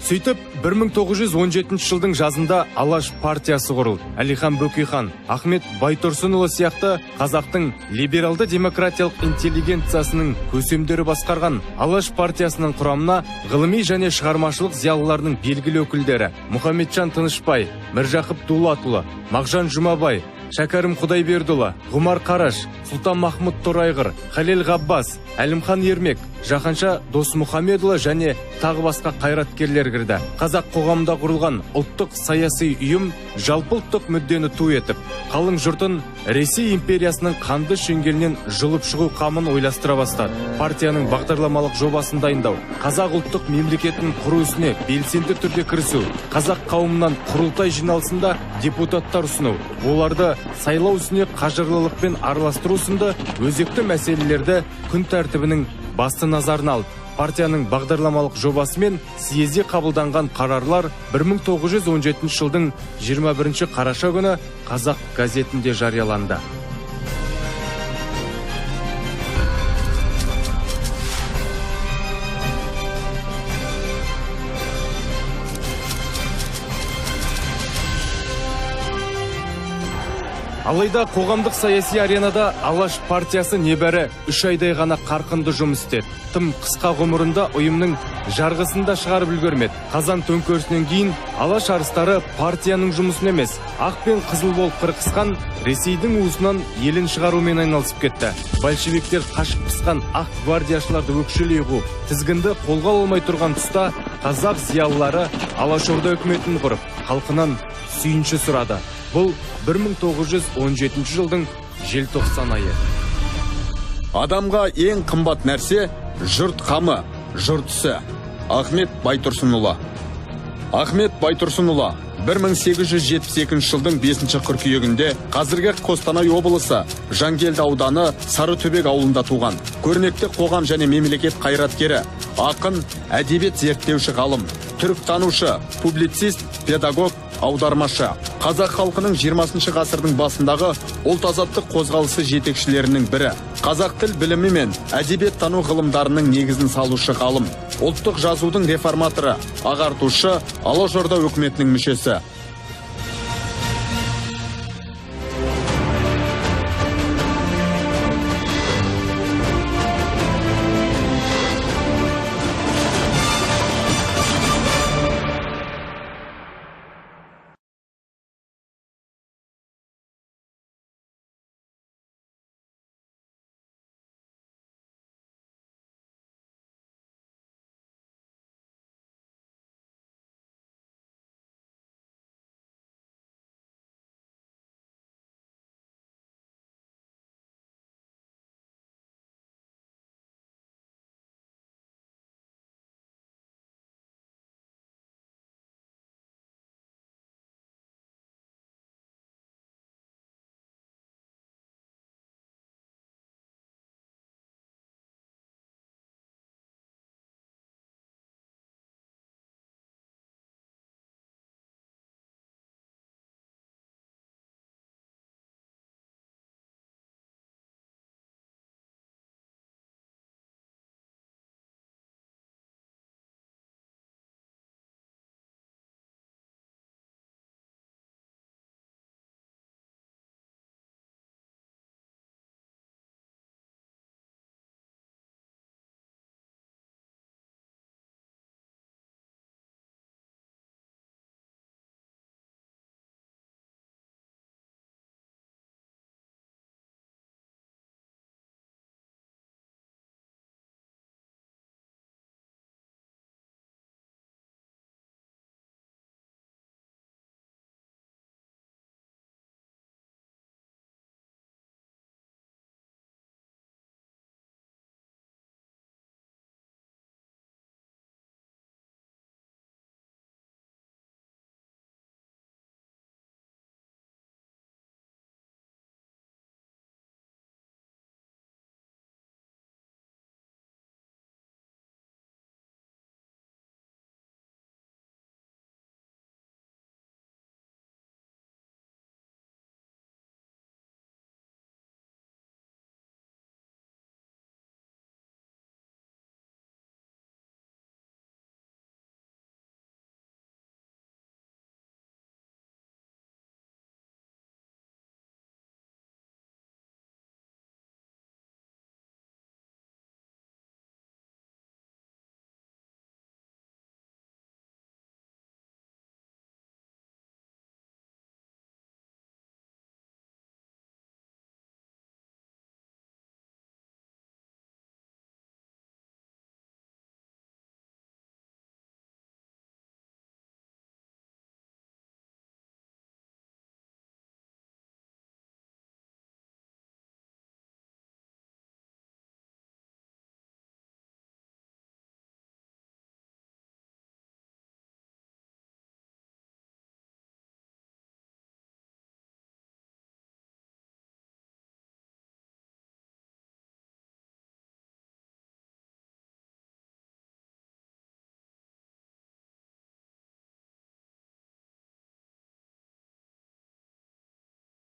Сөйтіп, 1917 жылдың жазында Алаш партиясы құрылды. Әлихан Бөкейхан, Ахмет Байтұрсынұлы сияқты қазақтың либералды демократиялық интеллигенциясының көсемдері басқарған Алаш партиясының құрамына ғылыми және шығармашылық зиялыларының белгілі өкілдері Мұхамеджан Тынышбай, Міржақып Дулатұлы, Мағжан Жұмабай, Шәкәрім Құдайбердіұлы, Ғұмар Қараш, Сұлтан Махмұд Торайғыр, Халел Ғаббас, Әлімхан Ермек, Жақанша Досмұхамедұлы және тағы басқа қайраткерлер кірді. Қазақ қоғамында құрылған ұлттық саяси ұйым жалпыұлттық мүддені ту етіп, қалың жұртын Ресей империясының қанды шеңгелінен жұлып шығу қамын ойластыра бастады. Партияның бағдарламалық жобасын дайындау, қазақ ұлттық мемлекетінің құру ісіне белсенді түрде кірісу, қазақ қауымынан құрылтай жиналысында депутаттар ұсыну, оларды сайлау ісіне қажырлылықпен араластыру сынды өзекті мәселелерді күн тәртібінің басты назарына алды. Партияның бағдарламалық жобасы мен съезде қабылданған қарарлар 1917 жылдың 21 қараша күні Қазақ газетінде жарияланды. Алайда қоғамдық саяси аренада Алаш партиясы небәрі 3 айдай ғана қарқынды жұмыс істеді. Тым қысқа ғұмырында ұйымның жарғысында шығарып үлгермеді. Қазан төңкерісінен кейін Алаш арыстары партияның жұмысын емес, ақ пен қызыл болып қырқысқан Ресейдің уысынан елін шығарумен айналысып кетті. Большевиктер қашып пысқан ақ гвардияшыларды өкшелей қуып, тізгінді қолға алмай тұрған тұста қазақ зиялылары Алашорда үкіметін құрып, халқынан сүйінші сұрады. Бұл 1917 жылдың желтоқсан айы. Адамға ең қымбат нәрсе жұрт қамы, жұрт ісі. Ахмет Байтұрсынұлы. Ахмет Байтұрсынұлы 1872 жылдың 5 қыркүйегінде қазіргі Қостанай облысы Жангелді ауданы Сарытөбек ауылында туған. Көрнекті қоғам және мемлекет қайраткері, ақын, әдебиет зерттеуші ғалым, түріктанушы, публицист, педагог, аудармашы. Қазақ халқының 20 ғасырдың басындағы ұлт-азаттық қозғалысы жетекшілерінің бірі. Қазақ тіл білімі мен әдебиет тану ғылымдарының негізін салушы ғалым. Ұлттық жазудың реформаторы, ағартушы, Алашорда үкіметінің мүшесі.